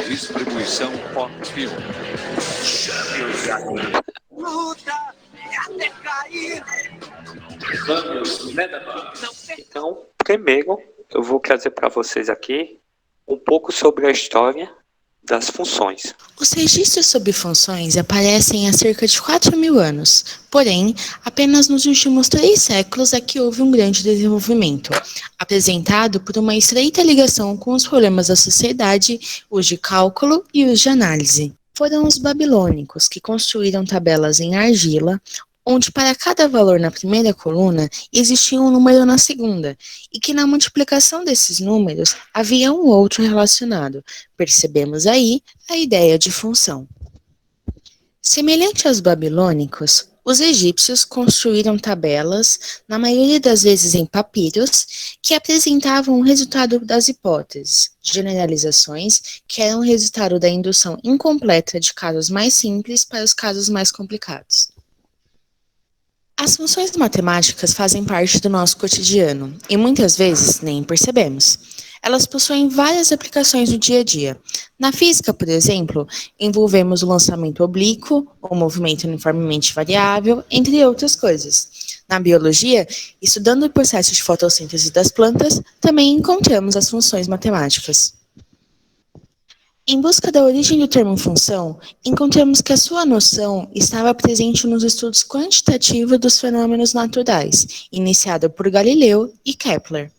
Distribuição Foxfield. Luta até cair. Vamos, Medaman. Então, primeiro, eu vou trazer para vocês aqui um pouco sobre a história das funções. Os registros sobre funções aparecem há cerca de 4.000 anos, porém, apenas nos últimos 3 séculos é que houve um grande desenvolvimento, apresentado por uma estreita ligação com os problemas da sociedade, os de cálculo e os de análise. Foram os babilônicos que construíram tabelas em argila, onde para cada valor na primeira coluna existia um número na segunda, e que na multiplicação desses números havia um outro relacionado. Percebemos aí a ideia de função. Semelhante aos babilônicos, os egípcios construíram tabelas, na maioria das vezes em papiros, que apresentavam o resultado das hipóteses, generalizações, que eram o resultado da indução incompleta de casos mais simples para os casos mais complicados. As funções matemáticas fazem parte do nosso cotidiano e muitas vezes nem percebemos. Elas possuem várias aplicações no dia a dia. Na física, por exemplo, envolvemos o lançamento oblíquo, o movimento uniformemente variável, entre outras coisas. Na biologia, estudando o processo de fotossíntese das plantas, também encontramos as funções matemáticas. Em busca da origem do termo função, encontramos que a sua noção estava presente nos estudos quantitativos dos fenômenos naturais, iniciado por Galileu e Kepler.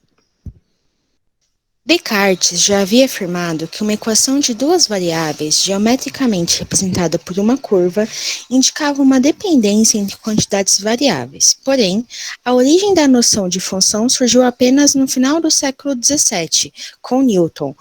Descartes já havia afirmado que uma equação de duas variáveis, geometricamente representada por uma curva, indicava uma dependência entre quantidades variáveis. Porém, a origem da noção de função surgiu apenas no final do século XVII, com Newton,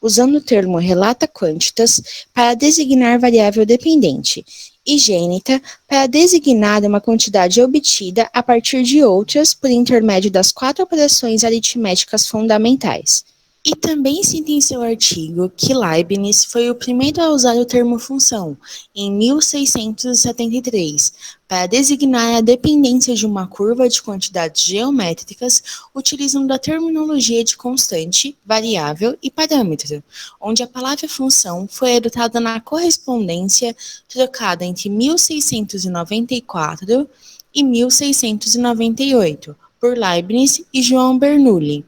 usando o termo relata quantitas para designar variável dependente e gênita para designar uma quantidade obtida a partir de outras por intermédio das 4 operações aritméticas fundamentais. E também cita em seu artigo que Leibniz foi o primeiro a usar o termo função, em 1673, para designar a dependência de uma curva de quantidades geométricas, utilizando a terminologia de constante, variável e parâmetro, onde a palavra função foi adotada na correspondência trocada entre 1694 e 1698, por Leibniz e João Bernoulli.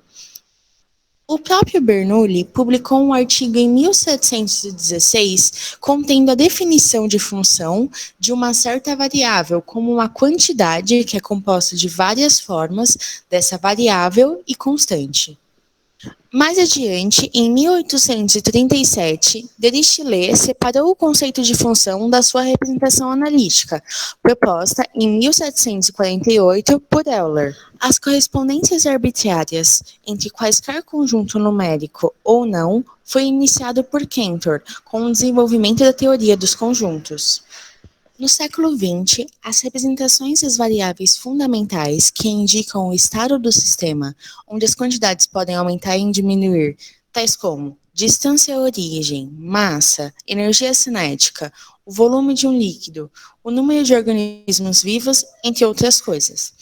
O próprio Bernoulli publicou um artigo em 1716 contendo a definição de função de uma certa variável como uma quantidade que é composta de várias formas dessa variável e constante. Mais adiante, em 1837, Dirichlet separou o conceito de função da sua representação analítica, proposta em 1748 por Euler. As correspondências arbitrárias entre quaisquer conjunto numérico ou não foi iniciado por Cantor, com o desenvolvimento da teoria dos conjuntos. No século XX, as representações das variáveis fundamentais que indicam o estado do sistema, onde as quantidades podem aumentar e diminuir, tais como distância à origem, massa, energia cinética, o volume de um líquido, o número de organismos vivos, entre outras coisas.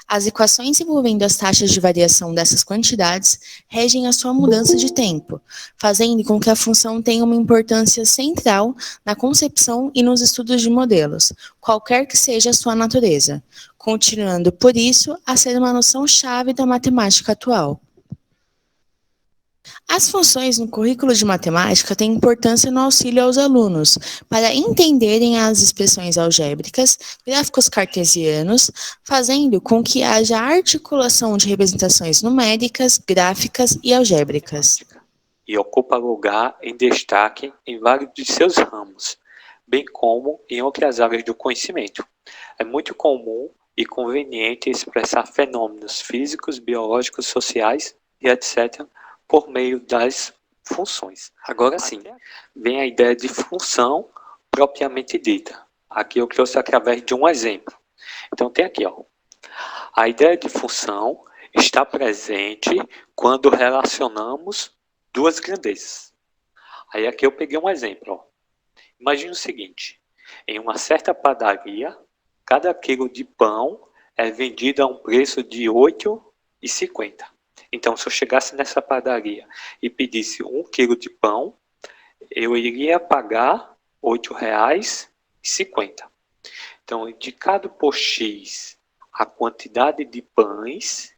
As equações envolvendo as taxas de variação dessas quantidades regem a sua mudança de tempo, fazendo com que a função tenha uma importância central na concepção e nos estudos de modelos, qualquer que seja a sua natureza, continuando, por isso, a ser uma noção-chave da matemática atual. As funções no currículo de matemática têm importância no auxílio aos alunos para entenderem as expressões algébricas, gráficos cartesianos, fazendo com que haja articulação de representações numéricas, gráficas e algébricas. E ocupa lugar em destaque em vários de seus ramos, bem como em outras áreas do conhecimento. É muito comum e conveniente expressar fenômenos físicos, biológicos, sociais e etc., por meio das funções. Agora sim, vem a ideia de função propriamente dita. Aqui eu trouxe através de um exemplo. Então tem aqui, ó. A ideia de função está presente quando relacionamos duas grandezas. Aí aqui eu peguei um exemplo, ó. Imagine o seguinte: em uma certa padaria, cada quilo de pão é vendido a um preço de R$ 8,50. Então, se eu chegasse nessa padaria e pedisse 1 quilo de pão, eu iria pagar R$ 8,50. Então, indicado por X a quantidade de pães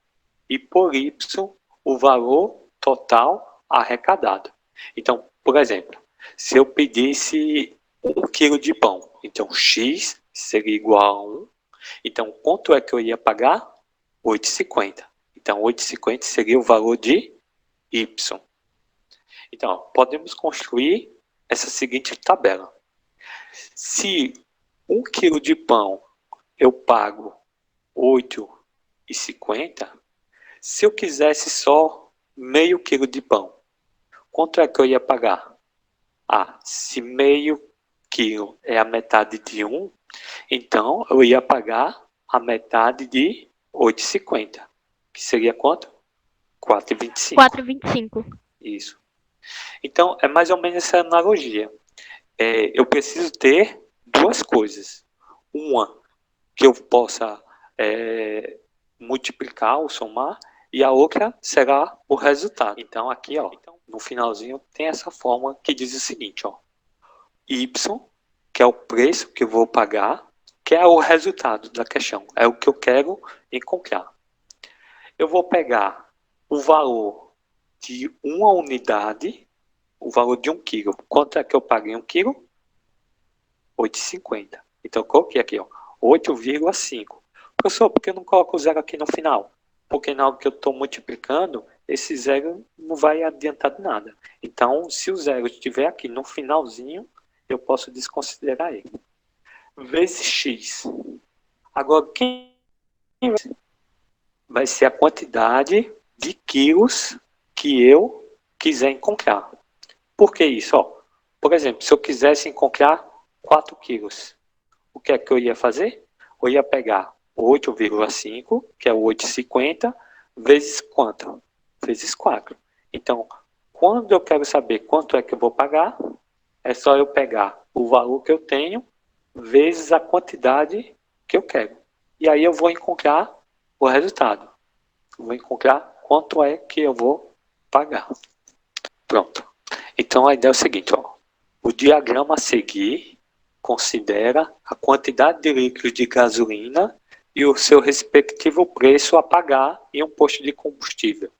e por Y o valor total arrecadado. Então, por exemplo, se eu pedisse 1 quilo de pão, então X seria igual a 1. Então, quanto é que eu ia pagar? R$ 8,50. Então, 8,50 seria o valor de Y. Então, ó, podemos construir essa seguinte tabela. Se 1 quilo de pão eu pago R$ 8,50, se eu quisesse só meio quilo de pão, quanto é que eu ia pagar? Se meio quilo é a metade de 1, então eu ia pagar a metade de 8,50. Que seria quanto? 4,25. 4,25. Isso. Então, é mais ou menos essa analogia. Eu preciso ter duas coisas. Uma, que eu possa multiplicar ou somar, e a outra será o resultado. Então, aqui, ó, no finalzinho, tem essa fórmula que diz o seguinte, ó. Y, que é o preço que eu vou pagar, que é o resultado da questão. É o que eu quero encontrar. Eu vou pegar o valor de uma unidade, o valor de 1 quilo. Quanto é que eu pago em 1 quilo? R$ 8,50. Então, eu coloquei aqui, ó, 8,5. Professor, por que eu não coloco o zero aqui no final? Porque na hora que eu estou multiplicando, esse zero não vai adiantar de nada. Então, se o zero estiver aqui no finalzinho, eu posso desconsiderar ele. Vezes x. Agora, quem vai ser a quantidade de quilos que eu quiser encontrar. Por que isso? Ó, por exemplo, se eu quisesse encontrar 4 quilos, o que é que eu ia fazer? Eu ia pegar 8,5, que é o 8,50, vezes quanto? Vezes 4. Então, quando eu quero saber quanto é que eu vou pagar, é só eu pegar o valor que eu tenho, vezes a quantidade que eu quero. E aí eu vou encontrar o resultado. Eu vou encontrar quanto é que eu vou pagar. Pronto. Então a ideia é o seguinte, ó. O diagrama a seguir considera a quantidade de litros de gasolina e o seu respectivo preço a pagar em um posto de combustível.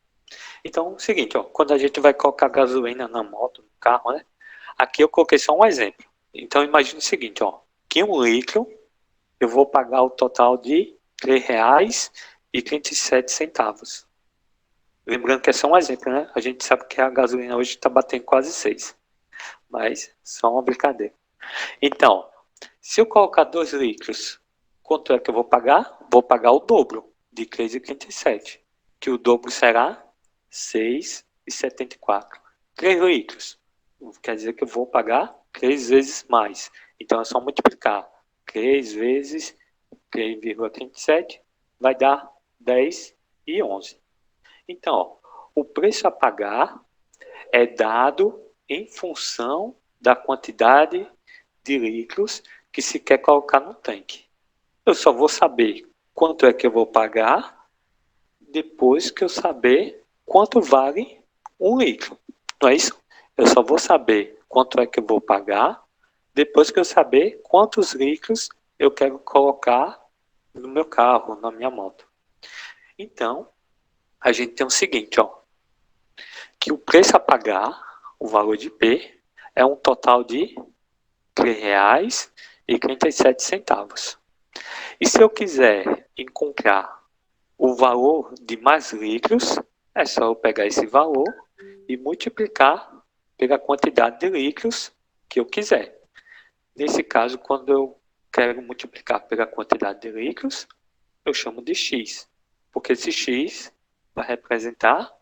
Então é o seguinte, ó, quando a gente vai colocar gasolina na moto, no carro, né? Aqui eu coloquei só um exemplo. Então imagine o seguinte, ó, que 1 litro eu vou pagar o total de R$ 3,37. Lembrando que é só um exemplo, né? A gente sabe que a gasolina hoje está batendo quase 6. Mas só uma brincadeira. Então, se eu colocar 2 litros, quanto é que eu vou pagar? Vou pagar o dobro de R$ 3,37. Que o dobro será R$ 6,74. 3 litros. Quer dizer que eu vou pagar 3 vezes mais. Então é só multiplicar 3 vezes 3,37 vai dar 10,11. Então, ó, o preço a pagar é dado em função da quantidade de litros que se quer colocar no tanque. Eu só vou saber quanto é que eu vou pagar depois que eu saber quanto vale 1 litro. Não é isso? Eu só vou saber quanto é que eu vou pagar depois que eu saber quantos litros eu quero colocar no meu carro, na minha moto. Então, a gente tem o seguinte, ó, que o preço a pagar, o valor de P, é um total de R$ 3,37. E se eu quiser encontrar o valor de mais litros, é só eu pegar esse valor e multiplicar pela quantidade de litros que eu quiser. Nesse caso, quando eu quero multiplicar pela quantidade de litros, eu chamo de X, porque esse X vai representar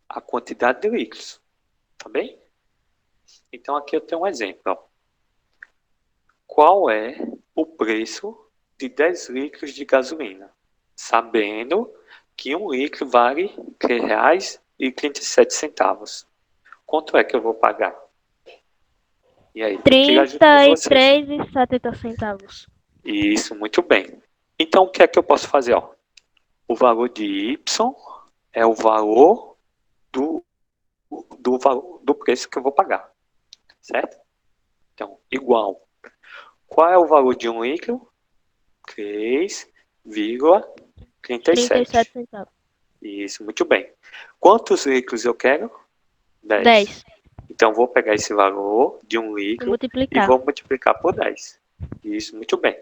a quantidade de litros, tá bem? Então aqui eu tenho um exemplo, ó. Qual é o preço de 10 litros de gasolina? Sabendo que 1 litro vale R$ 3,37. Quanto é que eu vou pagar? E aí, R$ 33,70. Isso, muito bem. Então, o que é que eu posso fazer? Ó? O valor de Y é o valor do, do valor do preço que eu vou pagar, certo? Então, igual. Qual é o valor de um líquido? 3,37. 37 centavos. Isso, muito bem. Quantos líquidos eu quero? 10. 10. Então, vou pegar esse valor de um Vou líquido e multiplicar. vou multiplicar por 10. Isso, muito bem.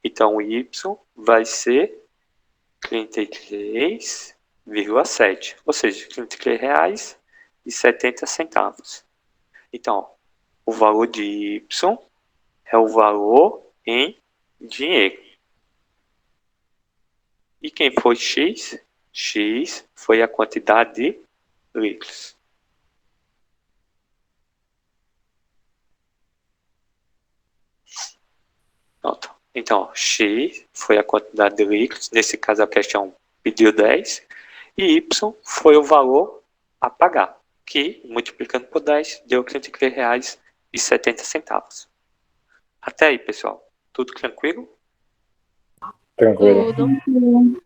Então, o Y vai ser 33,7, ou seja, R$ 33,70. Então, ó, o valor de Y é o valor em dinheiro. E quem foi X? X foi a quantidade de líquidos. Pronto. Então, ó, X foi a quantidade de líquidos. Nesse caso, a questão pediu 10. E Y foi o valor a pagar, que, multiplicando por 10, deu R$ 33,70. Até aí, pessoal. Tudo tranquilo? Tranquilo. Tudo.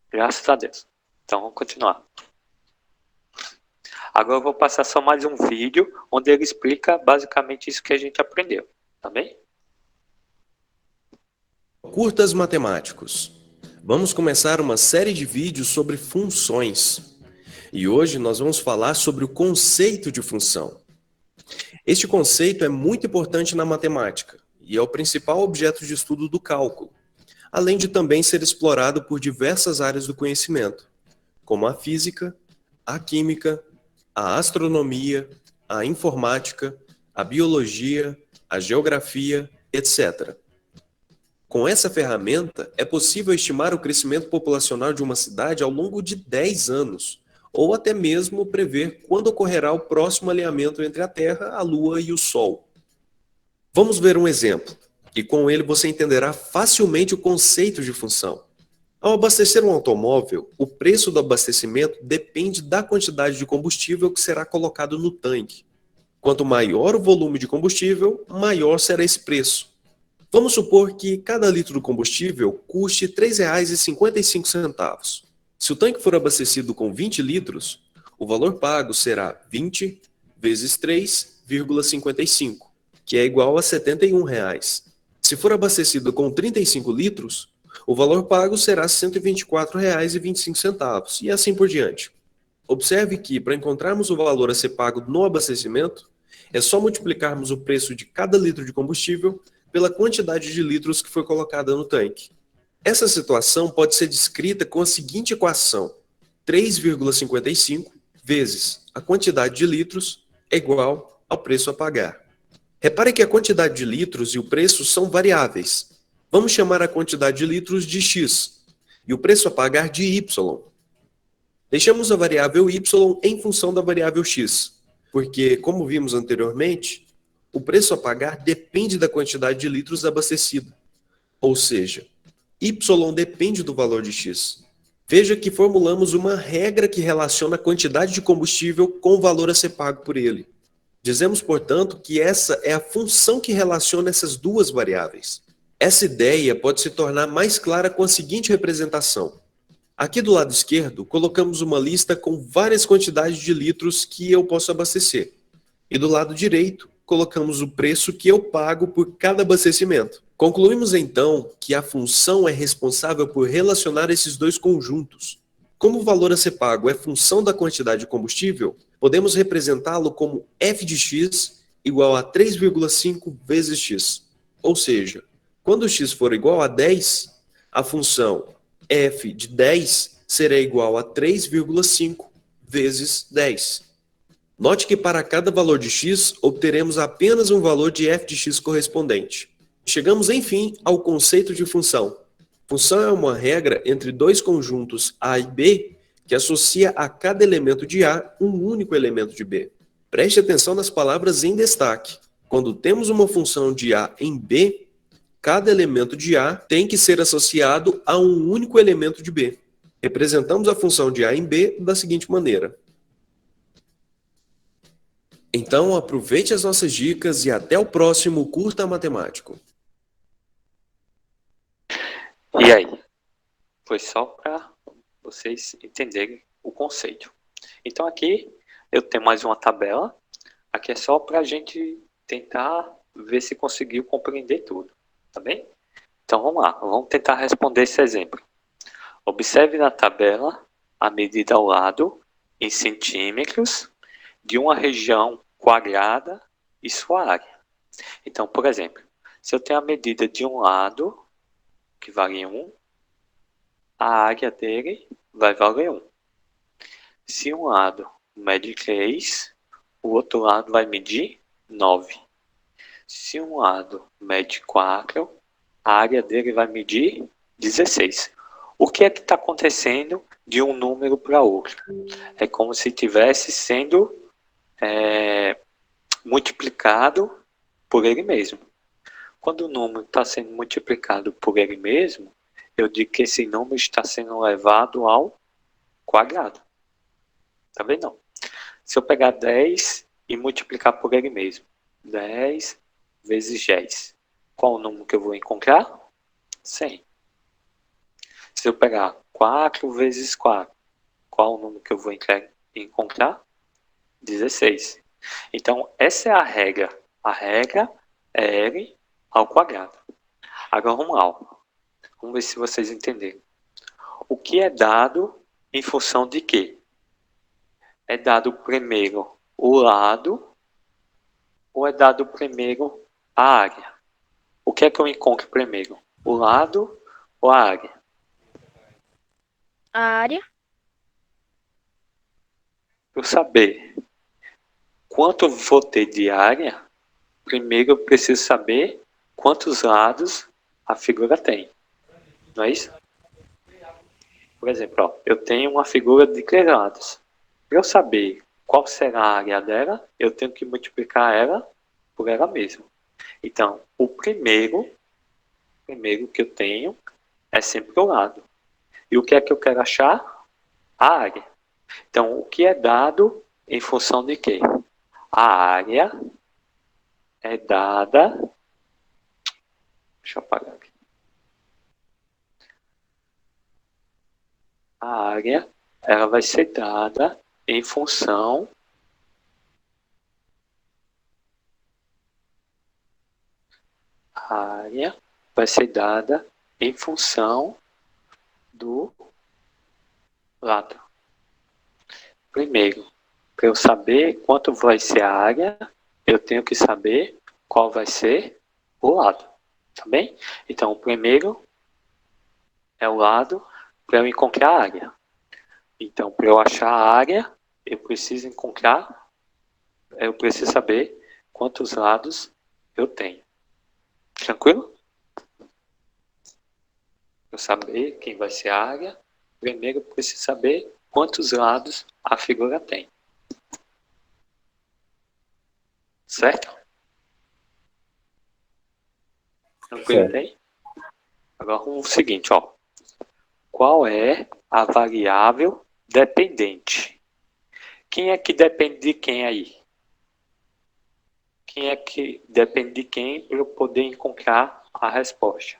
Graças a Deus. Então, vamos continuar. Agora eu vou passar só mais um vídeo, onde ele explica basicamente isso que a gente aprendeu. Tá bem? Curtas matemáticos. Vamos começar uma série de vídeos sobre funções. E hoje nós vamos falar sobre o conceito de função. Este conceito é muito importante na matemática e é o principal objeto de estudo do cálculo, além de também ser explorado por diversas áreas do conhecimento, como a física, a química, a astronomia, a informática, a biologia, a geografia, etc. Com essa ferramenta, é possível estimar o crescimento populacional de uma cidade ao longo de 10 anos, ou até mesmo prever quando ocorrerá o próximo alinhamento entre a Terra, a Lua e o Sol. Vamos ver um exemplo, e com ele você entenderá facilmente o conceito de função. Ao abastecer um automóvel, o preço do abastecimento depende da quantidade de combustível que será colocado no tanque. Quanto maior o volume de combustível, maior será esse preço. Vamos supor que cada litro do combustível custe R$ 3,55. Se o tanque for abastecido com 20 litros, o valor pago será 20 vezes 3,55, que é igual a R$ 71. Se for abastecido com 35 litros, o valor pago será R$ 124,25, e assim por diante. Observe que, para encontrarmos o valor a ser pago no abastecimento, é só multiplicarmos o preço de cada litro de combustível pela quantidade de litros que foi colocada no tanque. Essa situação pode ser descrita com a seguinte equação: 3,55 vezes a quantidade de litros é igual ao preço a pagar. Repare que a quantidade de litros e o preço são variáveis. Vamos chamar a quantidade de litros de x e o preço a pagar de y. Deixamos a variável y em função da variável x, porque, como vimos anteriormente, o preço a pagar depende da quantidade de litros abastecida, ou seja, y depende do valor de x. Veja que formulamos uma regra que relaciona a quantidade de combustível com o valor a ser pago por ele. Dizemos, portanto, que essa é a função que relaciona essas duas variáveis. Essa ideia pode se tornar mais clara com a seguinte representação. Aqui do lado esquerdo, colocamos uma lista com várias quantidades de litros que eu posso abastecer. E do lado direito, colocamos o preço que eu pago por cada abastecimento. Concluímos então que a função é responsável por relacionar esses dois conjuntos. Como o valor a ser pago é função da quantidade de combustível, podemos representá-lo como f de x igual a 3,5 vezes x. Ou seja, quando x for igual a 10, a função f de 10 será igual a 3,5 vezes 10. Note que para cada valor de x, obteremos apenas um valor de f de x correspondente. Chegamos, enfim, ao conceito de função. Função é uma regra entre dois conjuntos A e B que associa a cada elemento de A um único elemento de B. Preste atenção nas palavras em destaque. Quando temos uma função de A em B, cada elemento de A tem que ser associado a um único elemento de B. Representamos a função de A em B da seguinte maneira. Então, aproveite as nossas dicas e até o próximo Curta Matemático. E aí? Foi só para vocês entenderem o conceito. Então aqui eu tenho mais uma tabela. Aqui é só para a gente tentar ver se conseguiu compreender tudo, tá bem? Então vamos lá, vamos tentar responder esse exemplo. Observe na tabela a medida ao lado, em centímetros, de uma região quadrada e sua área. Então, por exemplo, se eu tenho a medida de um lado, que vale 1, a área dele vai valer 1. Se um lado mede 3, o outro lado vai medir 9. Se um lado mede 4, a área dele vai medir 16. O que é que está acontecendo de um número para outro? É como se estivesse sendo multiplicado por ele mesmo. Quando o número está sendo multiplicado por ele mesmo, eu digo que esse número está sendo levado ao quadrado. Tá vendo? Se eu pegar 10 e multiplicar por ele mesmo, 10 vezes 10, qual o número que eu vou encontrar? 100. Se eu pegar 4 vezes 4, qual o número que eu vou encontrar? 16. Então, essa é a regra. A regra é L ao quadrado. Agora vamos lá. Vamos ver se vocês entenderam. O que é dado em função de quê? É dado primeiro o lado ou é dado primeiro a área? O que é que eu encontro primeiro? O lado ou a área? A área. Para eu saber quanto eu vou ter de área, primeiro eu preciso saber quantos lados a figura tem. Não é isso? Por exemplo, ó, eu tenho uma figura de 3 lados. Para eu saber qual será a área dela, eu tenho que multiplicar ela por ela mesma. Então, o primeiro que eu tenho é sempre o lado. E o que é que eu quero achar? A área. Então, o que é dado em função de quê? A área é dada... Deixa eu apagar aqui. A área ela vai ser dada em função do lado. Primeiro, para eu saber quanto vai ser a área, eu tenho que saber qual vai ser o lado. Tá bem? Então, o primeiro é o lado para eu encontrar a área. Então, para eu achar a área, eu preciso saber quantos lados eu tenho. Tranquilo? Para eu saber quem vai ser a área, primeiro eu preciso saber quantos lados a figura tem. Certo? Tranquilo aí? Agora vamos ao seguinte, ó. Qual é a variável dependente? Quem é que depende de quem aí? Quem é que depende de quem para eu poder encontrar a resposta?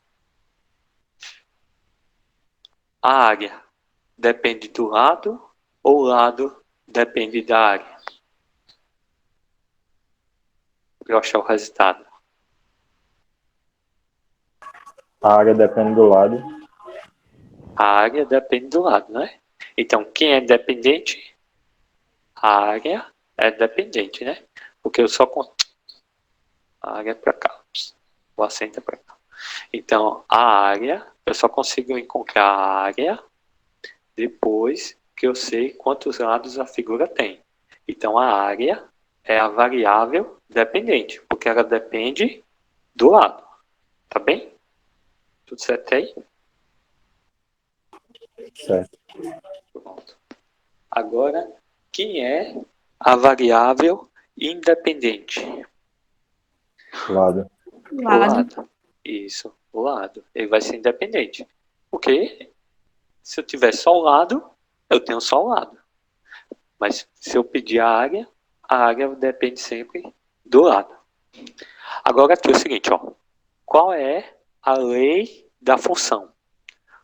A área depende do lado ou o lado depende da área? Para eu achar o resultado. A área depende do lado. A área depende do lado, né? Então, quem é dependente? A área é dependente, né? Porque eu só conto a área para cá. O acento é para cá. Então, a área, eu só consigo encontrar a área depois que eu sei quantos lados a figura tem. Então, a área é a variável dependente, porque ela depende do lado. Tá bem? Tudo certo aí? Certo. Pronto. Agora, quem é a variável independente? Lado. O lado. Isso, o lado. Ele vai ser independente. Porque se eu tiver só o lado, eu tenho só o lado. Mas se eu pedir a área depende sempre do lado. Agora aqui é o seguinte, ó. Qual é a lei da função?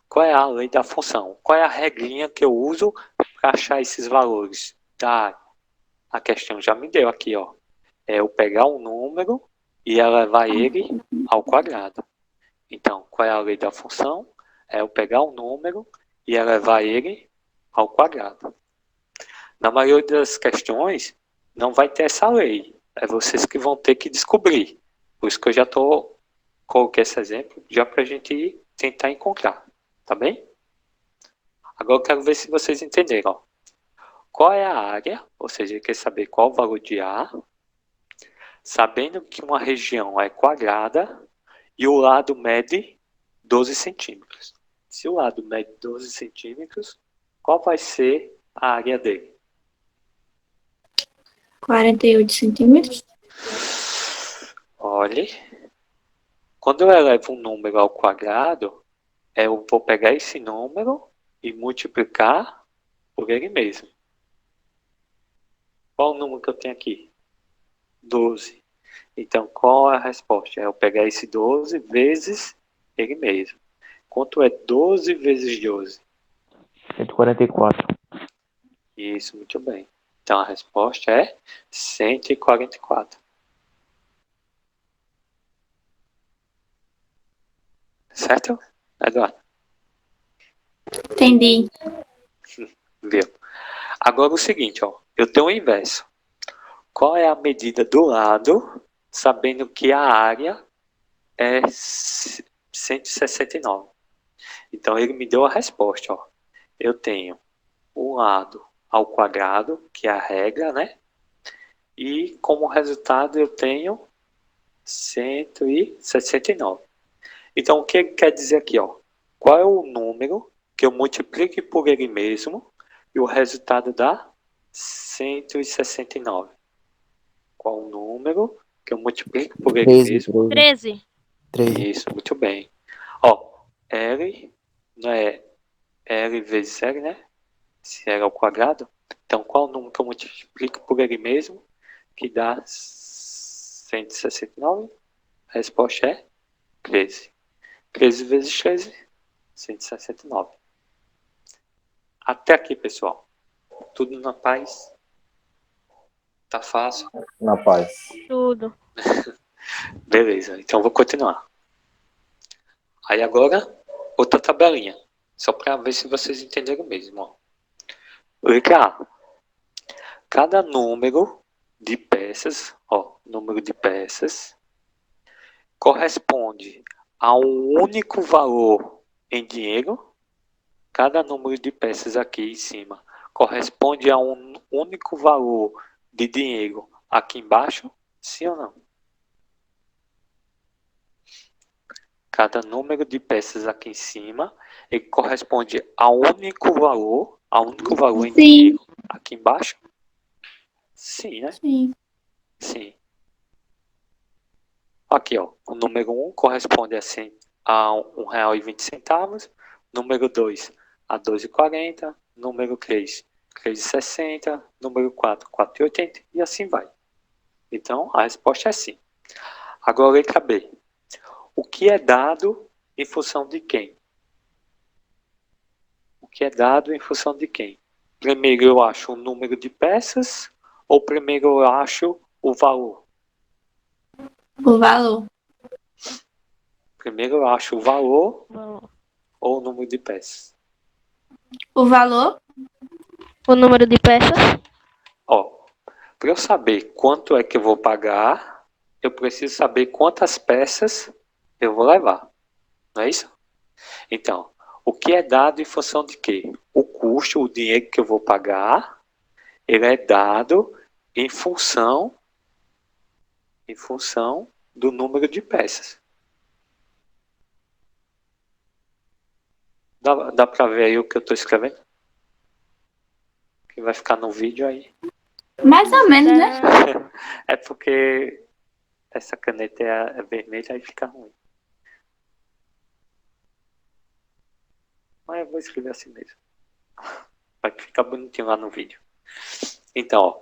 Qual é a lei da função? Qual é a regrinha que eu uso para achar esses valores da área? A questão já me deu aqui, ó. É eu pegar um número e elevar ele ao quadrado. Então, qual é a lei da função? É eu pegar um número e elevar ele ao quadrado. Na maioria das questões, não vai ter essa lei. É vocês que vão ter que descobrir. Por isso que eu já coloquei esse exemplo, já para a gente tentar encontrar. Tá bem? Agora eu quero ver se vocês entenderam. Ó. Qual é a área? Ou seja, quer saber qual o valor de A. Sabendo que uma região é quadrada e o lado mede 12 centímetros. Se o lado mede 12 centímetros, qual vai ser a área dele? 48 centímetros. Olhe, quando eu elevo um número ao quadrado, eu vou pegar esse número e multiplicar por ele mesmo. Qual o número que eu tenho aqui? 12. Então, qual é a resposta? É eu pegar esse 12 vezes ele mesmo. Quanto é 12 vezes 12? 144. Isso, muito bem. Então, a resposta é 144. Certo, Eduardo? Entendi. Viu? Agora o seguinte, ó. Eu tenho o inverso. Qual é a medida do lado, sabendo que a área é 169? Então, ele me deu a resposta, ó. Eu tenho o lado ao quadrado, que é a regra, né? E como resultado eu tenho 169. Então, o que ele quer dizer aqui, ó? Qual é o número que eu multiplique por ele mesmo e o resultado dá 169? Qual o número que eu multiplico por ele 13, mesmo? 13. 13. Isso, muito bem. Ó, L não é L vezes L, né? Se L ao quadrado. Então, qual o número que eu multiplico por ele mesmo que dá 169? A resposta é 13. 13 vezes 13, 169. Até aqui, pessoal. Tudo na paz? Tá fácil? Na paz. Tudo. Beleza, então vou continuar. Aí agora, outra tabelinha. Só para ver se vocês entenderam mesmo. Ó. Letra A. Cada número de peças, ó, número de peças, corresponde a um único valor em dinheiro. Cada número de peças aqui em cima corresponde a um único valor de dinheiro aqui embaixo? Sim ou não? Cada número de peças aqui em cima, ele corresponde a um único valor em Sim. dinheiro aqui embaixo? Sim, né? Sim. Sim. Aqui, ó, o número 1 corresponde a R$1,20, número 2 a R$2,40, número 3, R$3,60, número 4, R$4,80 e assim vai. Então, a resposta é sim. Agora, letra B. O que é dado em função de quem? O que é dado em função de quem? Primeiro eu acho o número de peças ou primeiro eu acho o valor? O valor. Primeiro eu acho o valor Valor. ou o número de peças? O valor? O número de peças? Ó, para eu saber quanto é que eu vou pagar, eu preciso saber quantas peças eu vou levar. Não é isso? Então, o que é dado em função de quê? O custo, o dinheiro que eu vou pagar, ele é dado em função do número de peças. Dá para ver aí o que eu estou escrevendo? Que vai ficar no vídeo aí. Mais ou menos, né? É porque essa caneta é vermelha, aí fica ruim. Mas eu vou escrever assim mesmo. Vai ficar bonitinho lá no vídeo. Então, ó,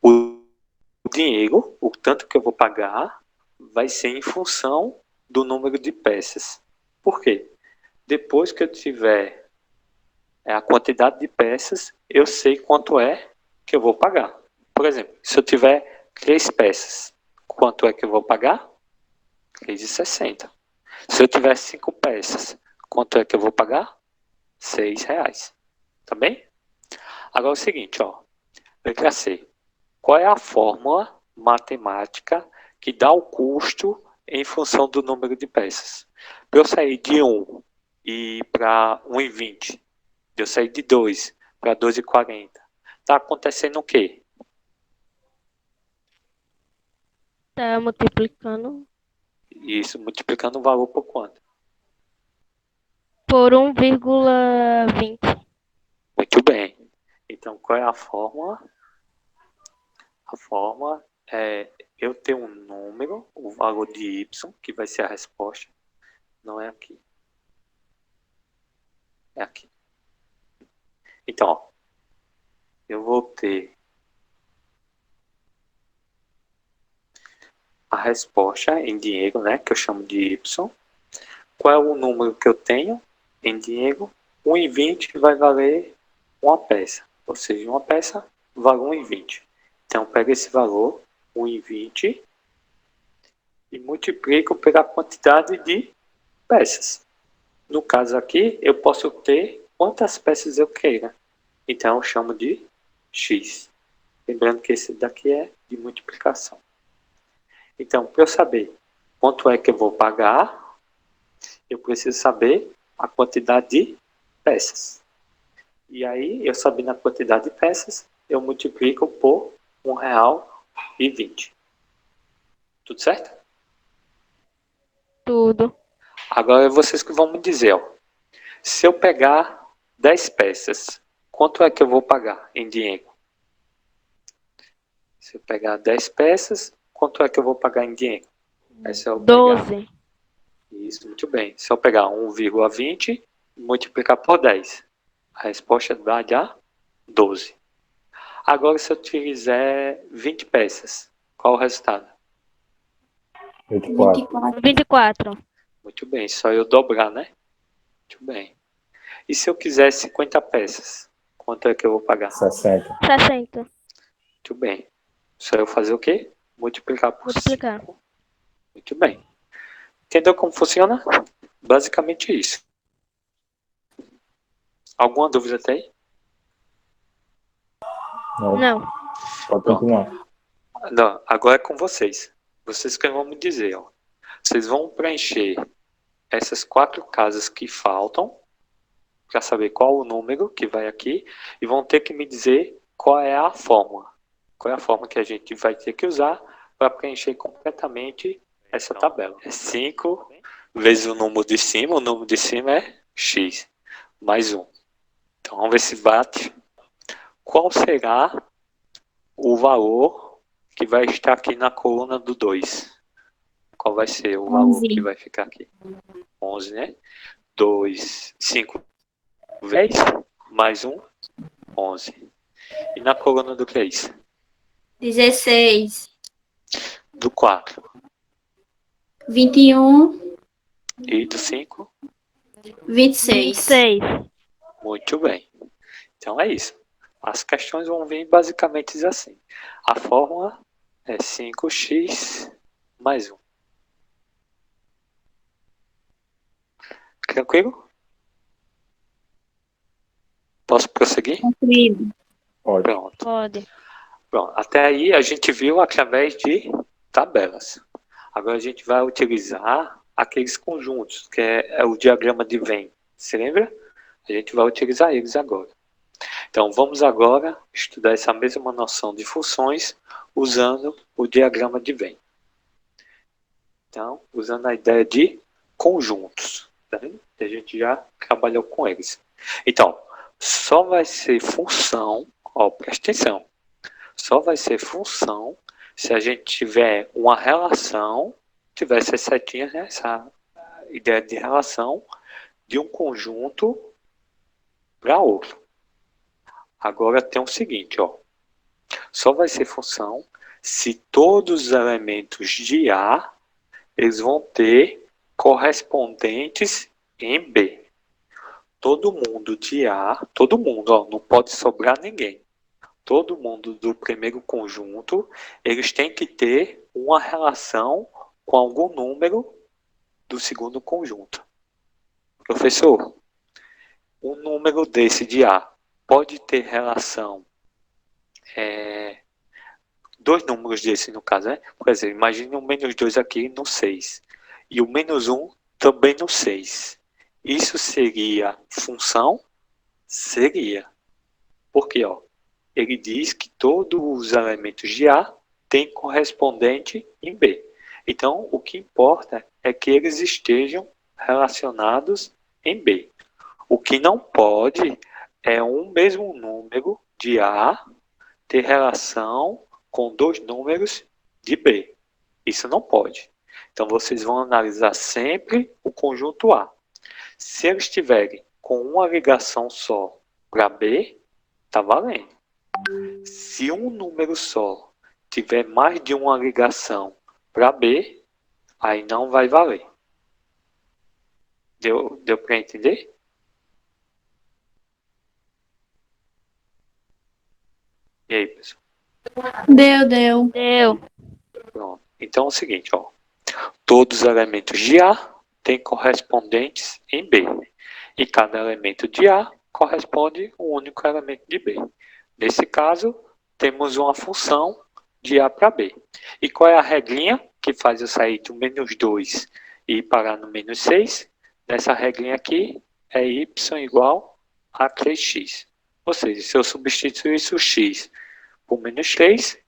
o dinheiro, o tanto que eu vou pagar, vai ser em função do número de peças. Por quê? Depois que eu tiver a quantidade de peças, eu sei quanto é que eu vou pagar. Por exemplo, se eu tiver 3 peças, quanto é que eu vou pagar? R$3,60. Se eu tiver 5 peças, quanto é que eu vou pagar? R$6. Tá bem? Agora é o seguinte, ó. Letra C. Qual é a fórmula matemática que dá o custo em função do número de peças? Para eu sair de 1 e para 1,20, de eu sair de 2 para 2,40, está acontecendo o quê? Tá multiplicando Isso, multiplicando o valor por quanto? por 1,20. Muito bem. Então, qual é a fórmula? A fórmula é eu ter um número, o valor de y, que vai ser a resposta. Não é aqui. É aqui. Então, ó, eu vou ter a resposta em dinheiro, né, que eu chamo de y. Qual é o número que eu tenho em dinheiro? 1,20 vai valer uma peça. Ou seja, uma peça vale 1,20. Então, pego esse valor, 1,20, e multiplico pela quantidade de peças. No caso aqui, eu posso ter quantas peças eu queira. Então, eu chamo de x. Lembrando que esse daqui é de multiplicação. Então, para eu saber quanto é que eu vou pagar, eu preciso saber a quantidade de peças. E aí, eu sabendo a quantidade de peças, eu multiplico por R$1,20. Tudo certo? Tudo. Agora é vocês que vão me dizer, ó. Se eu pegar 10 peças, quanto é que eu vou pagar em dinheiro? Se eu pegar 10 peças, quanto é que eu vou pagar em dinheiro? Se eu pegar... 12. Isso, muito bem. Se eu pegar 1,20 e multiplicar por 10, a resposta dá 12. Agora, se eu fizer 20 peças, qual o resultado? 24. 24. Muito bem, só eu dobrar, né? Muito bem. E se eu quiser 50 peças, quanto é que eu vou pagar? 60. 60. Muito bem. Só eu fazer o quê? Multiplicar por Multiplicar. 5. Muito bem. Entendeu como funciona? Basicamente isso. Alguma dúvida até aí? Não. Pode continuar. Não, agora é com vocês. Vocês que vão me dizer, ó. Vocês vão preencher essas 4 casas que faltam para saber qual o número que vai aqui e vão ter que me dizer qual é a fórmula. Qual é a forma que a gente vai ter que usar para preencher completamente essa tabela. É 5 vezes o número de cima é x, mais 1. Então vamos ver se bate. Qual será o valor que vai estar aqui na coluna do 2? Qual vai ser o valor 11. que vai ficar aqui? 11, né? 2, 5 vezes mais 1, 11. E na coluna do 3? 16. Do 4. 21. E do 5? 26. 6. Muito bem. Então é isso. As questões vão vir basicamente assim. A fórmula é 5x mais 1. Tranquilo? Posso prosseguir? Concluído. Pode. Pronto. Pode. Pronto. Até aí a gente viu através de tabelas. Agora a gente vai utilizar aqueles conjuntos, que é o diagrama de Venn. Se lembra? A gente vai utilizar eles agora. Então vamos agora estudar essa mesma noção de funções usando o diagrama de Venn. Então, usando a ideia de conjuntos. Tá vendo? A gente já trabalhou com eles. Então, só vai ser função, ó, presta atenção. Só vai ser função se a gente tiver uma relação, tiver essas setinhas, né, essa ideia de relação de um conjunto para outro. Agora tem o seguinte, ó. Só vai ser função se todos os elementos de A eles vão ter correspondentes em B. Todo mundo de A, todo mundo, ó, não pode sobrar ninguém. todo mundo do primeiro conjunto, eles têm que ter uma relação com algum número do segundo conjunto. Professor, um número desse de A pode ter relação, dois números desse no caso, né? Por exemplo, imagine o menos 2 aqui no 6 e o menos 1 também no 6. Isso seria função? Seria. Porque, ó, ele diz que todos os elementos de A têm correspondente em B. Então, o que importa é que eles estejam relacionados em B. O que não pode é um mesmo número de A ter relação com dois números de B. Isso não pode. Então, vocês vão analisar sempre o conjunto A. Se eles estiverem com uma ligação só para B, está valendo. Se um número só tiver mais de uma ligação para B, aí não vai valer. Deu para entender? E aí, pessoal? Deu. Pronto. Então é o seguinte, ó. Todos os elementos de A têm correspondentes em B. E cada elemento de A corresponde a um único elemento de B. Nesse caso, temos uma função de A para B. E qual é a regrinha que faz eu sair do menos 2 e ir parar no menos 6? Nessa regrinha aqui é y igual a 3x. Ou seja, se eu substituísse o x por menos 3,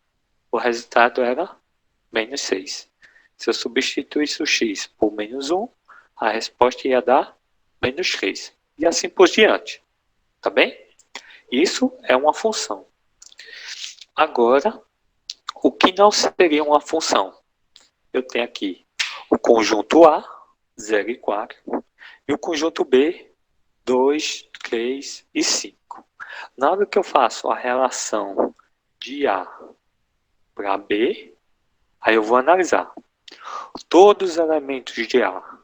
o resultado era menos 6. Se eu substituísse o x por menos 1, a resposta ia dar menos 3. E assim por diante. Tá bem? Isso é uma função. Agora, o que não seria uma função? Eu tenho aqui o conjunto A, 0 e 4, e o conjunto B, 2, 3 e 5. Na hora que eu faço a relação de A para B, aí eu vou analisar. Todos os elementos de A,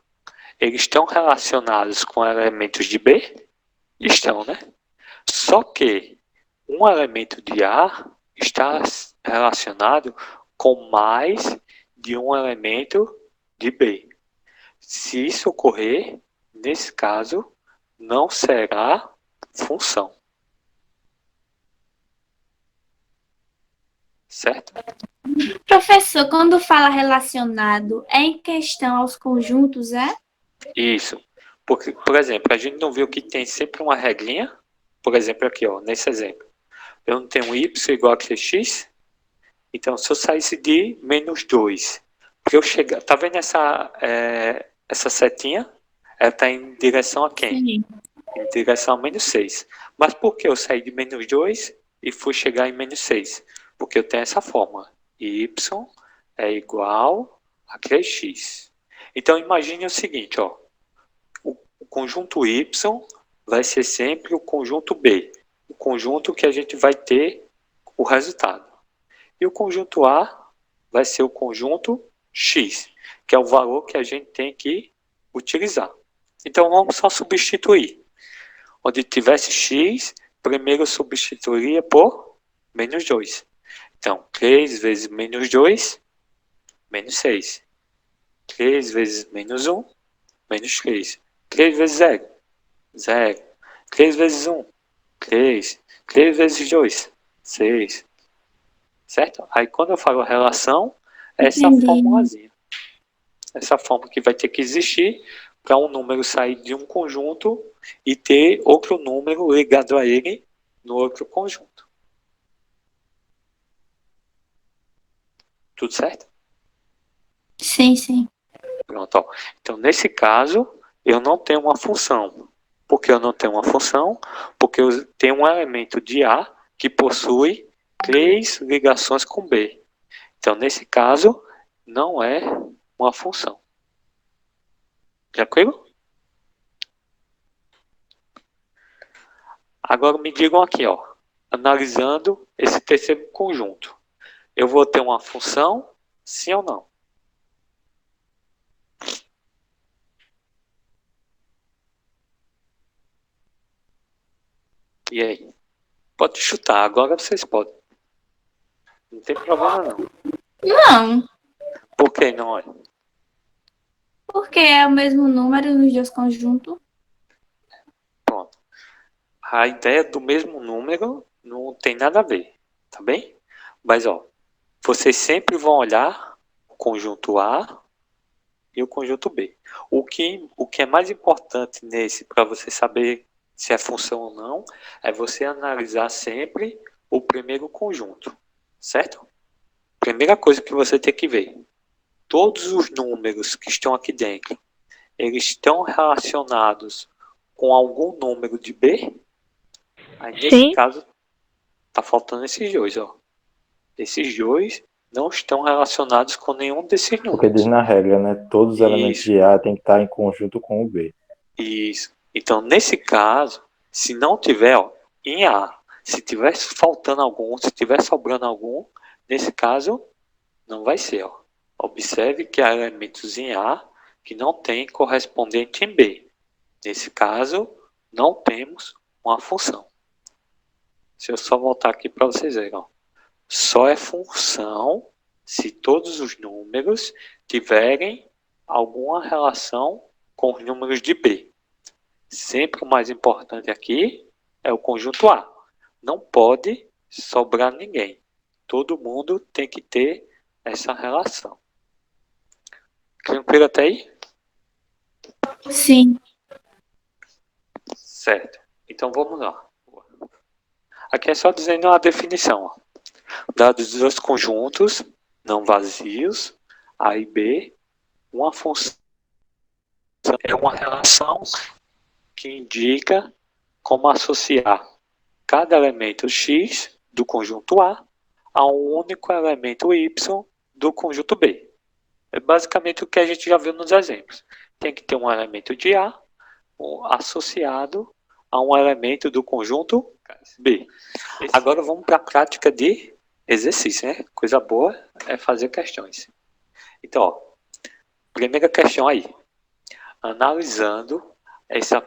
eles estão relacionados com elementos de B? Estão, né? Só que um elemento de A está relacionado com mais de um elemento de B. Se isso ocorrer, nesse caso, não será função. Certo? Professor, quando fala relacionado, é em questão aos conjuntos, é? Isso. Porque, por exemplo, a gente não viu que tem sempre uma regrinha? Por exemplo, aqui, ó, nesse exemplo. Eu não tenho y igual a 3x? Então, se eu saísse de menos 2, para eu chegar... Tá vendo essa setinha? Ela está em direção a quem? Sim. Em direção a menos 6. Mas por que eu saí de menos 2 e fui chegar em menos 6? Porque eu tenho essa fórmula. Y é igual a 3x. Então, imagine o seguinte, ó. O conjunto Y vai ser sempre o conjunto B. O conjunto que a gente vai ter o resultado. E o conjunto A vai ser o conjunto X, que é o valor que a gente tem que utilizar. Então, vamos só substituir. Onde tivesse X, primeiro eu substituiria por menos 2. Então, 3 vezes menos 2, menos 6. 3 vezes menos 1, menos 3. 3 vezes 0, 0. 3 vezes 1, 3. 3 vezes 2, 6. Certo? Aí quando eu falo relação, é essa formulazinha. Essa fórmula que vai ter que existir para um número sair de um conjunto e ter outro número ligado a ele no outro conjunto. Tudo certo? Sim. Pronto, ó. Então, nesse caso, eu não tenho uma função. Por que eu não tenho uma função? Porque eu tenho um elemento de A que possui 3 ligações com B. Então, nesse caso, não é uma função. Tranquilo? Agora me digam aqui, ó, analisando esse terceiro conjunto. Eu vou ter uma função, sim ou não? E aí? Pode chutar, agora vocês podem. Não tem problema não. Não, Por que não é? porque é o mesmo número nos dois conjuntos. Pronto. A ideia do mesmo número não tem nada a ver, tá bem? Mas, ó, vocês sempre vão olhar o conjunto A e o conjunto B. O que é mais importante nesse, para você saber se é função ou não, é você analisar sempre o primeiro conjunto, certo? Primeira coisa que você tem que ver, todos os números que estão aqui dentro, eles estão relacionados com algum número de B? Aí, nesse Sim. caso, tá faltando esses dois, ó. Esses dois não estão relacionados com nenhum desses Porque diz números. na regra, né? Todos os elementos Isso. de A tem que estar em conjunto com o B. Isso. Então, nesse caso, se não tiver, ó, em A, se tiver faltando algum, se tiver sobrando algum, nesse caso, não vai ser, ó. Observe que há elementos em A que não tem correspondente em B. Nesse caso, não temos uma função. Se eu só voltar aqui para vocês verem, ó. Só é função se todos os números tiverem alguma relação com os números de B. Sempre o mais importante aqui é o conjunto A. Não pode sobrar ninguém. Todo mundo tem que ter essa relação. Tranquilo até aí? Sim. Certo. Então vamos lá. Aqui é só dizendo a definição. Ó. Dados os dois conjuntos não vazios, A e B, uma função é uma relação que indica como associar cada elemento X do conjunto A a um único elemento Y do conjunto B. É basicamente o que a gente já viu nos exemplos. Tem que ter um elemento de A associado a um elemento do conjunto B. Agora vamos para a prática de exercício, né? Coisa boa é fazer questões. Então, ó, primeira questão aí. Analisando essa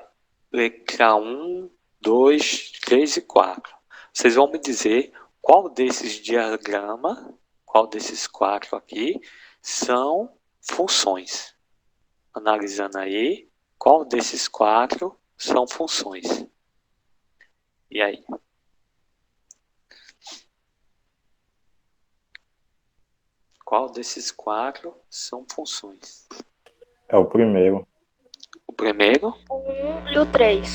letra 1, 2, 3 e 4. Vocês vão me dizer qual desses diagramas, qual desses 4 aqui, são funções. Analisando aí, qual desses 4 são funções. E aí? Qual desses 4 são funções? É o primeiro. O primeiro, O 1 e o 3.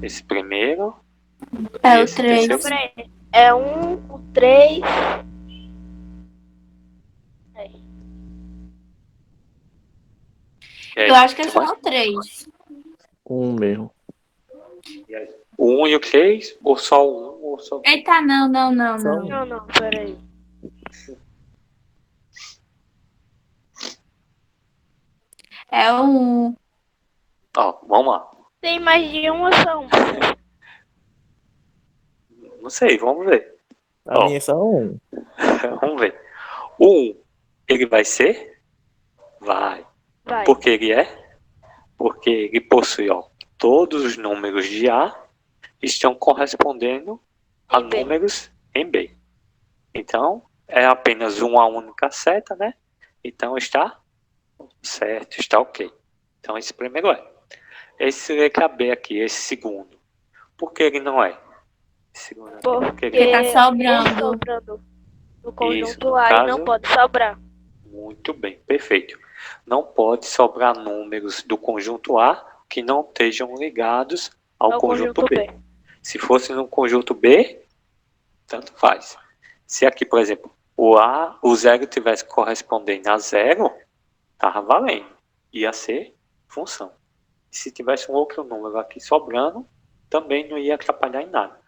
esse primeiro, É e o esse 3. terceiro. É 1, o 3. E aí, Eu acho que é tu só mais? o 3. Um mesmo. E aí? O 1 e o 3, ou só o 1, ou só o 3? Eita, não. Não, peraí. É o 1. Ó, vamos lá. Tem mais de uma só. Não sei, vamos ver. A Ó. minha é só um. Vamos ver. O 1, ele vai ser? Vai. Vai. Por que ele é? Porque ele possui, ó, todos os números de A estão correspondendo a Em B. números em B. Então, é apenas uma única seta, né? Então, está certo, está ok. Então, esse primeiro é. Esse letra B aqui, esse segundo. Por que ele não é? Esse segundo aqui, por que ele Porque não é? tá sobrando. sobrando. No conjunto Isso, no A caso- e não pode sobrar. Muito bem, perfeito. Não pode sobrar números do conjunto A que não estejam ligados ao conjunto B. Se fosse no conjunto B, tanto faz. Se aqui, por exemplo, o 0 tivesse correspondendo a 0, estava valendo. Ia ser função. Se tivesse um outro número aqui sobrando, também não ia atrapalhar em nada.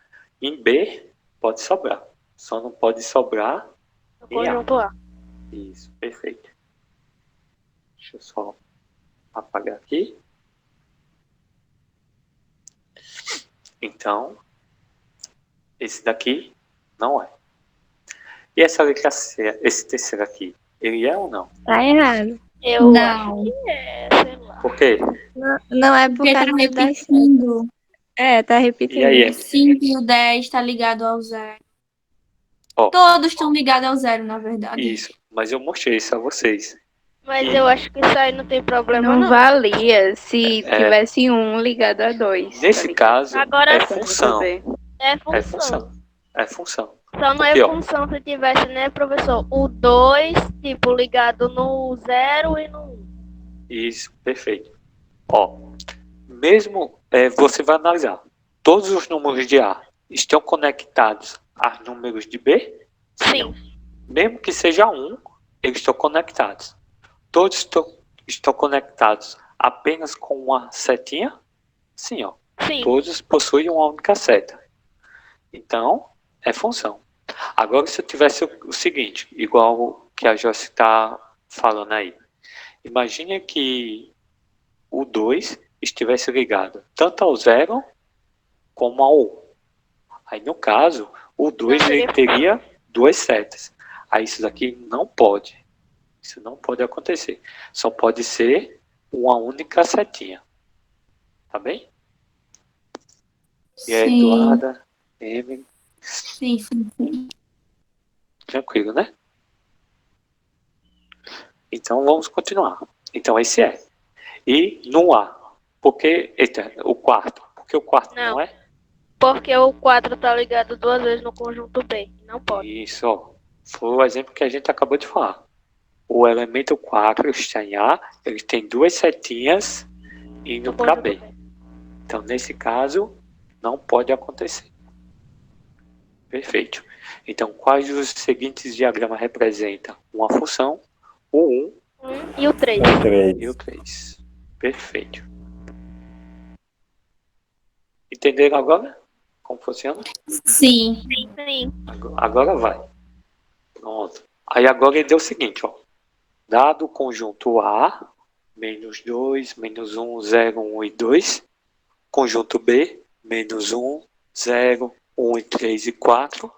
Em B, pode sobrar. Só não pode sobrar No em A. conjunto A. Isso, perfeito. Deixa eu só apagar aqui. Então, esse daqui não é. E essa letra C, esse terceiro aqui, ele é ou não? Tá errado. Eu Não. acho que é, sei lá. Por quê? Não é por Porque tá causa das... repetindo. É, tá repetindo. E aí, O 5 e o 10 tá ligado ao 0. Ó, Todos estão ligados ao zero, na verdade. isso. Mas eu mostrei isso a vocês. Mas eu acho que isso aí não tem problema, Não não. valia se É. tivesse um ligado a dois. Nesse caso, Agora é sim. função. É É função. função. É função. Só não é Aqui, ó. função se tivesse, né, professor? O 2, tipo, ligado no 0 e no 1. Isso, perfeito. Ó, mesmo você vai analisar. Todos os números de A estão conectados a números de B? Sim. Mesmo que seja um, eles estão conectados. Todos estão conectados apenas com uma setinha? Sim, ó. Sim. Todos possuem uma única seta. Então, é função. Agora, se eu tivesse o seguinte, igual o que a Joyce está falando aí. Imagine que o 2 estivesse ligado tanto ao 0 como ao 1. Aí, no caso, o 2 ele teria duas setas. Aí, isso daqui não pode. Isso não pode acontecer. Só pode ser uma única setinha. Tá bem? E a Sim. Eduarda, Emily, Sim. tranquilo, né? Então, vamos continuar. Então, esse é. E no A, porque o quarto? Porque o quarto não é? Porque o 4 tá ligado duas vezes no conjunto B. Não pode. Isso, ó. Foi o exemplo que a gente acabou de falar. O elemento 4 está em A, ele tem duas setinhas indo para B. Então, nesse caso, não pode acontecer. Perfeito. Então, quais dos seguintes diagramas representam uma função? O 1 E o 3. e o 3. Perfeito. Entenderam agora como funciona? Sim. Sim. Agora vai. Pronto. Aí agora ele deu o seguinte, ó. Dado o conjunto A, menos 2, menos 1, 0, 1 e 2. Conjunto B, menos 1, 0, 1 e 3 e 4.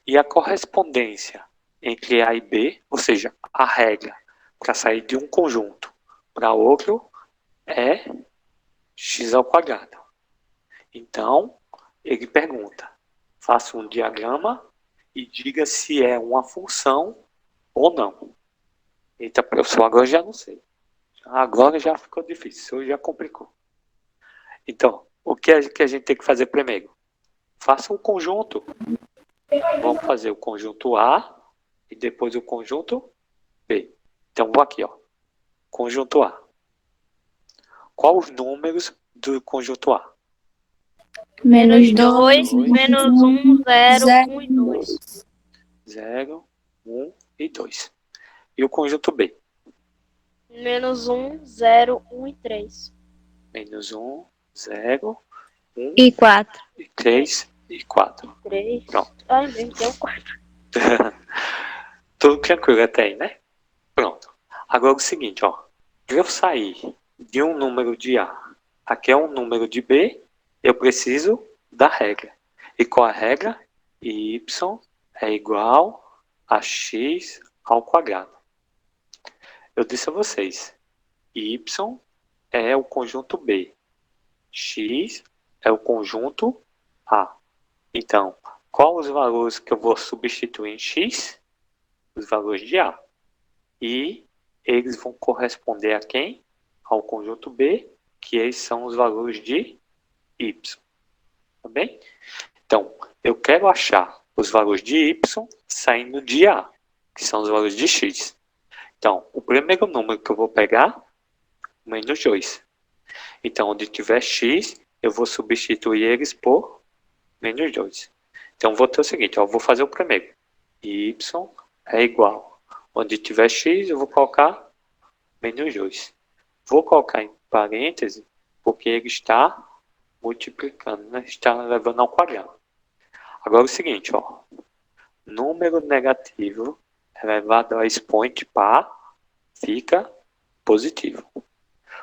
E a correspondência entre A e B, ou seja, a regra para sair de um conjunto para outro é x ao quadrado. Então, ele pergunta, faça um diagrama e diga se é uma função ou não. Eita, professor, agora já não sei. Agora já ficou difícil, já complicou. Então, o que a gente tem que fazer primeiro? Faça um conjunto. Vamos fazer o conjunto A e depois o conjunto B. Então, vou aqui, ó. Conjunto A. Qual os números do conjunto A? Menos 2, 2, menos 1, 0, 1 e 2. 0, 1 e 2. E o conjunto B? Menos 1, 0, 1 e 3. Menos 1, 0, 1 E 4. e 3 e 4. 3. Pronto. Ai, meu Deus, 4. Tudo tranquilo até aí, né? Pronto. Agora é o seguinte, ó. Para eu sair de um número de A até um número de B, eu preciso da regra. E qual a regra? Y é igual a x ao quadrado. Eu disse a vocês, y é o conjunto B, x é o conjunto A. Então, qual os valores que eu vou substituir em x? Os valores de A. E eles vão corresponder a quem? Ao conjunto B, que eles são os valores de y. Tá bem? Então, eu quero achar os valores de y saindo de A, que são os valores de x. Então, o primeiro número que eu vou pegar, menos 2. Então, onde tiver x, eu vou substituir eles por menos 2. Então, vou ter o seguinte, ó, vou fazer o primeiro. Y é igual. Onde tiver x, eu vou colocar menos 2. Vou colocar em parêntese, porque ele está multiplicando, né? Está levando ao quadrado. Agora é o seguinte, ó. Número negativo elevado a expoente par fica positivo.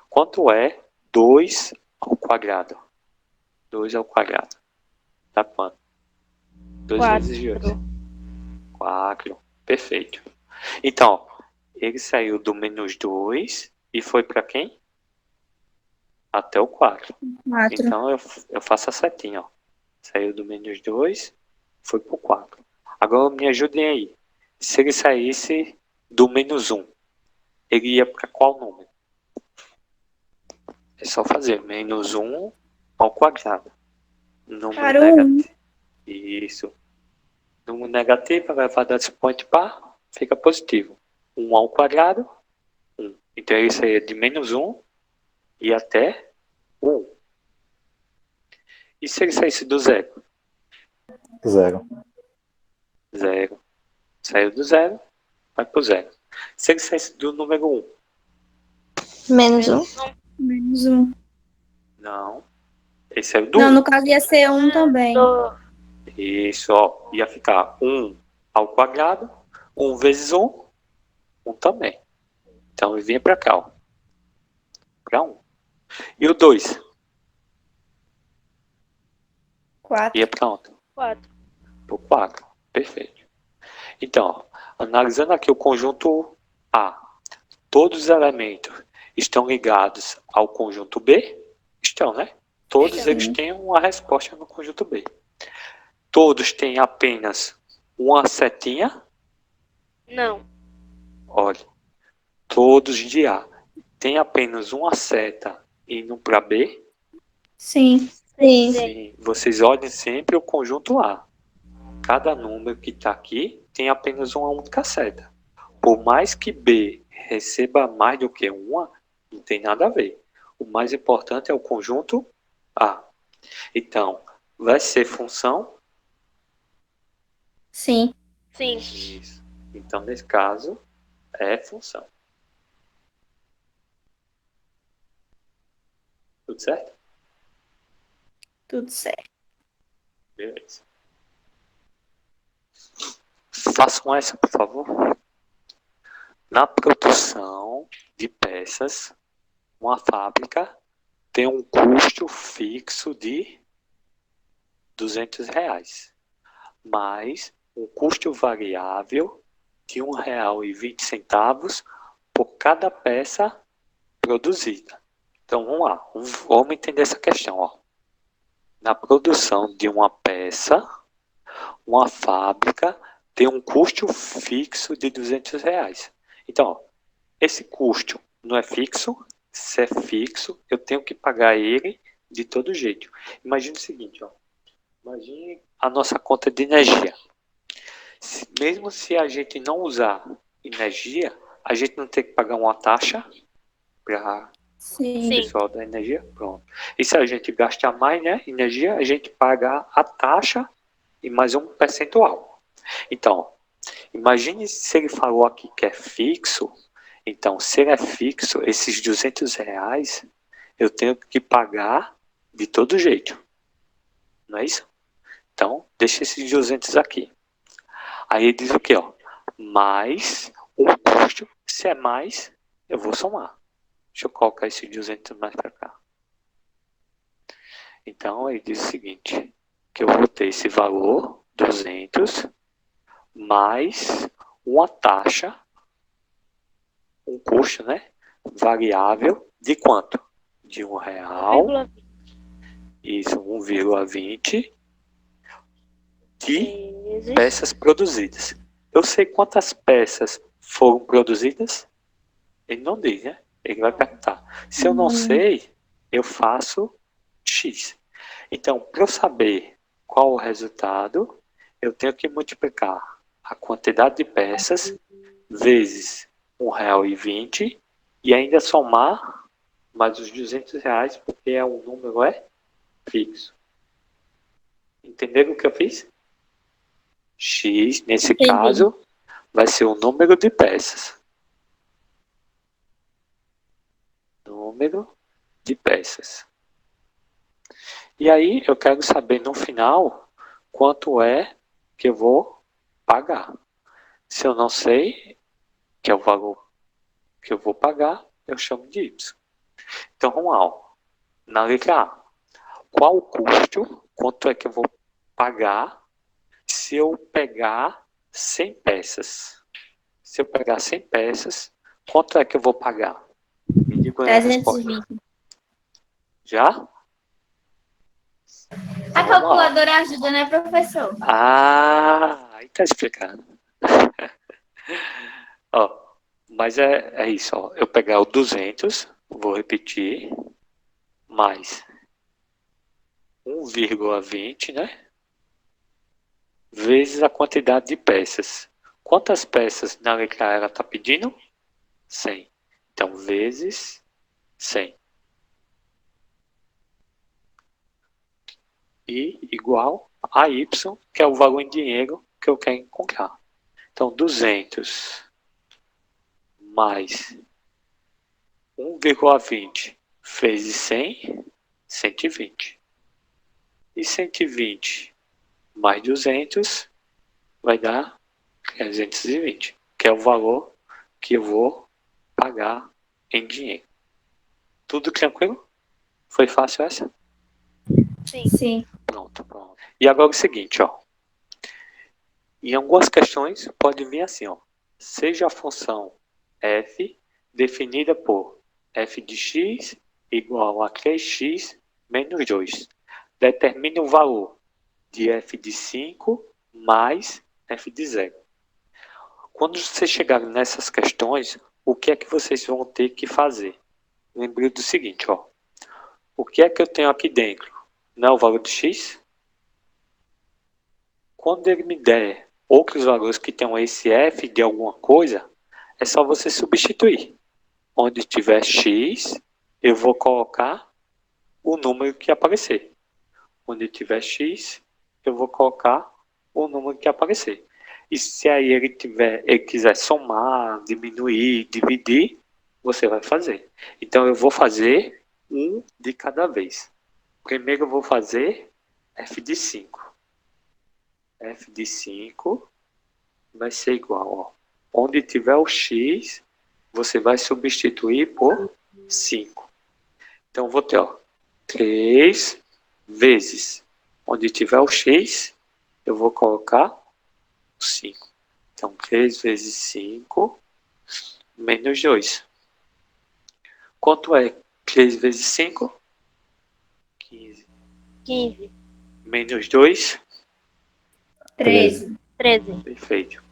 Quanto é 2 ao quadrado? 2 ao quadrado. Dá quanto? 2 vezes 2. 4. Perfeito. Então, ele saiu do menos 2 e foi para quem? Até o 4. 4. Então, eu faço a setinha, ó. Saiu do menos 2, foi para o 4. Agora me ajudem aí. Se ele saísse do -1, ele ia para qual número? É só fazer -1 ao quadrado. Número Para o 1. negativo. Isso. Número negativo vai levar da expoente para, fica positivo. 1 ao quadrado, 1. Então isso aí é de -1 e até 1. E se ele saísse do 0? 0. 0. Saiu do 0, vai pro 0. Se ele saísse do número 1? -1. -1. Não. Ele saiu do Não, 1. no caso ia ser 1 também. Isso, ó. Ia ficar 1 ao quadrado, 1 vezes 1, 1 também. Então ele vinha para cá, ó. Para 1. E o 2? 4. Ia para onde? 4. Para o 4. Perfeito. Então, ó, analisando aqui o conjunto A, todos os elementos estão ligados ao conjunto B? Estão, né? Todos eles têm uma resposta no conjunto B. Todos têm apenas uma setinha? Não. Olha, todos de A têm apenas uma seta indo para B? Sim. Sim. Vocês olhem sempre o conjunto A. Cada número que está aqui tem apenas uma única seta. Por mais que B receba mais do que uma, não tem nada a ver. O mais importante é o conjunto A. Então, vai ser função? Sim. Sim. Isso. Então, nesse caso, é função. Tudo certo? Tudo certo. Beleza. Façam essa, por favor. Na produção de peças, uma fábrica tem um custo fixo de R$200, mais um custo variável de R$1,20 por cada peça produzida. Então vamos lá, vamos entender essa questão. Ó. Na produção de uma peça, uma fábrica tem um custo fixo de R$200. Então, ó, esse custo não é fixo. Se é fixo, eu tenho que pagar ele de todo jeito. Imagine o seguinte, ó. Imagine a nossa conta de energia. Mesmo se a gente não usar energia, a gente não tem que pagar uma taxa para o pessoal da energia. Pronto. E se a gente gastar mais, né, energia, a gente paga a taxa e mais um percentual. Então, imagine se ele falou aqui que é fixo. Então, se ele é fixo, esses R$200 eu tenho que pagar de todo jeito. Não é isso? Então, deixa esses 200 aqui. Aí ele diz o quê? Ó? Mais um custo. Se é mais, eu vou somar. Deixa eu colocar esses 200 mais para cá. Então, ele diz o seguinte. Que eu vou ter esse valor, 200, mais uma taxa, um custo, né? Variável de quanto? De R$1. Isso, 1,20 de peças produzidas. Eu sei quantas peças foram produzidas? Ele não diz, né? Ele vai perguntar. Se eu não sei, eu faço X. Então, para eu saber qual o resultado, eu tenho que multiplicar a quantidade de peças vezes R$1,20 e ainda somar mais os R$200, porque o número é fixo. Entenderam o que eu fiz? X, nesse caso, vai ser o número de peças. Número de peças. E aí, eu quero saber no final quanto é que eu vou pagar. Se eu não sei, que é o valor que eu vou pagar, eu chamo de Y. Então, vamos lá. Ó. Na letra A. Qual o custo? Quanto é que eu vou pagar se eu pegar 100 peças? Se eu pegar 100 peças, quanto é que eu vou pagar? Me diga aí a resposta. 320. Já? A calculadora ajuda, né, professor? Ah, Aí tá explicado. Ó, mas é isso, ó. Eu pegar o 200, vou repetir, mais 1,20, né? Vezes a quantidade de peças. Quantas peças na letra A ela está pedindo? 100. Então, vezes 100. E igual a Y, que é o valor em dinheiro que eu quero encontrar. Então, 200 mais 1,20 vezes 100, 120. E 120 mais 200 vai dar 320, que é o valor que eu vou pagar em dinheiro. Tudo tranquilo? Foi fácil essa? Sim. Pronto. E agora é o seguinte, ó. Em algumas questões pode vir assim, ó. Seja a função f definida por f de x igual a 3x menos 2. Determine o valor de f de 5 mais f de 0. Quando vocês chegarem nessas questões, o que é que vocês vão ter que fazer? Lembre do seguinte, ó. O que é que eu tenho aqui dentro? Não é o valor de x? Quando ele me der outros valores que tenham esse f de alguma coisa, é só você substituir. Onde tiver x, eu vou colocar o número que aparecer. Onde tiver x, eu vou colocar o número que aparecer. E se aí ele quiser somar, diminuir, dividir, você vai fazer. Então eu vou fazer um de cada vez. Primeiro eu vou fazer f de 5. F de 5 vai ser igual, ó. Onde tiver o x, você vai substituir por 5. Então eu vou ter, ó, 3 vezes. Onde tiver o x, eu vou colocar 5. Então 3 vezes 5 menos 2. Quanto é 3 vezes 5? 15. 15. Menos 2? 13. 13. Perfeito.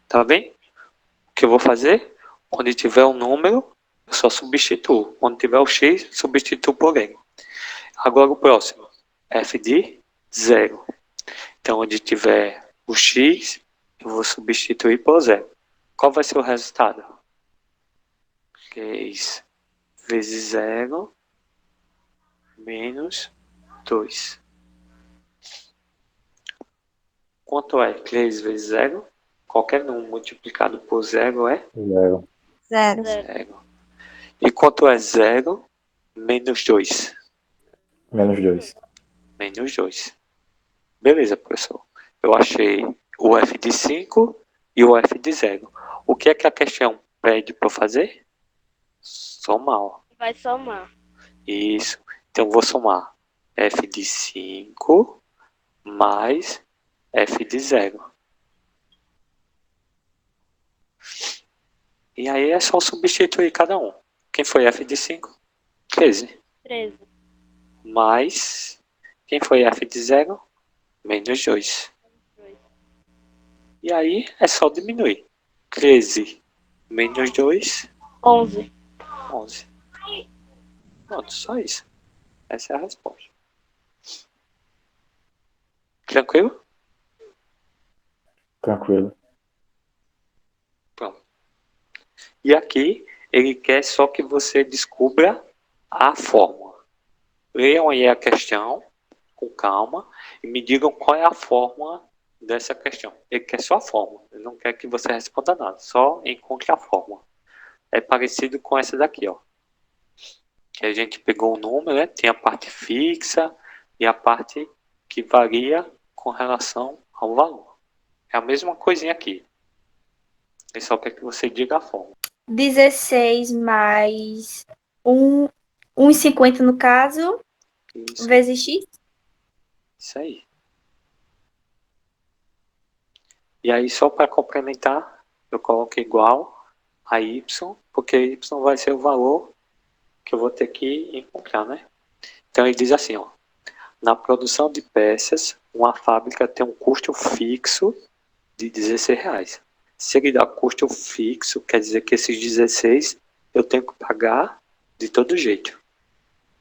Tá bem? O que eu vou fazer? Onde tiver um número, eu só substituo. Onde tiver o x, substituo por ele. Agora o próximo. F de 0. Então, onde tiver o x, eu vou substituir por 0. Qual vai ser o resultado? 3 vezes 0 menos 2. Quanto é 3 vezes 0? Qualquer número multiplicado por 0 é 0. 0. E quanto é 0 menos 2? Menos 2. Menos 2. Beleza, professor. Eu achei o f de 5 e o f de 0. O que é que a questão pede para fazer? Somar. Ó. Vai somar. Isso. Então, eu vou somar f de 5 mais f de 0. E aí é só substituir cada um. Quem foi f de 5? 13. 13. Mais, quem foi f de 0? Menos 2. E aí é só diminuir. 13 menos 2, 11. 11. Pronto, só isso. Essa é a resposta. Tranquilo? Tranquilo. Pronto. E aqui ele quer só que você descubra a fórmula. Leiam aí a questão com calma e me digam qual é a fórmula dessa questão. Ele quer só a fórmula, ele não quer que você responda nada, só encontre a fórmula. É parecido com essa daqui, ó. Que a gente pegou o número, né? Tem a parte fixa e a parte que varia com relação ao valor. É a mesma coisinha aqui. Ele só quer que você diga a fórmula. 16 mais 1,50 no caso, Isso. vezes x. Isso aí. E aí, só para complementar, eu coloco igual a y, porque y vai ser o valor que eu vou ter que encontrar, né? Então, ele diz assim, ó. Na produção de peças, uma fábrica tem um custo fixo de R$16. Se ele dá custo fixo, quer dizer que esses 16 eu tenho que pagar de todo jeito.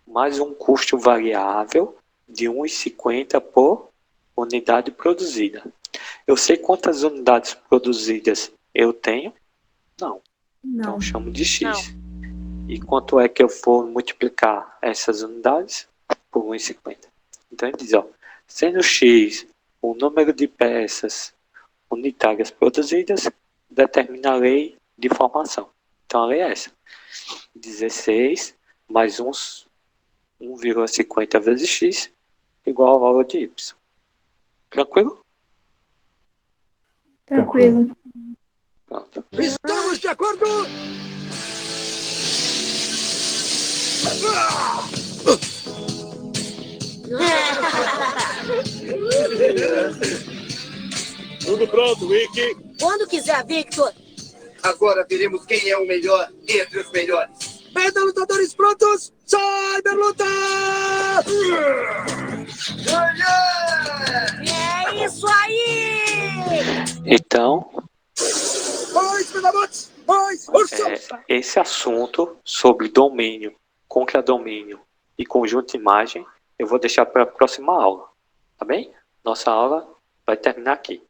Mais um custo variável de 1,50 por unidade produzida. Eu sei quantas unidades produzidas eu tenho? Não. Então eu chamo de X. E quanto é que eu for multiplicar essas unidades? Por 1,50. Então ele diz, ó, sendo X o número de peças unitárias produzidas, determina a lei de formação. Então a lei é essa. 16 mais 1,50 vezes X igual ao valor de Y. Tranquilo? Tranquilo. Pronto. Estamos de acordo? Tudo pronto, Wiki. Quando quiser, Victor. Agora veremos quem é o melhor entre os melhores. Lutadores prontos, Cyberluta! É isso aí! Então, Pois, Medabots! Pois, Urso! esse assunto sobre domínio, contradomínio e conjunto de imagem, eu vou deixar para a próxima aula, tá bem? Nossa aula vai terminar aqui.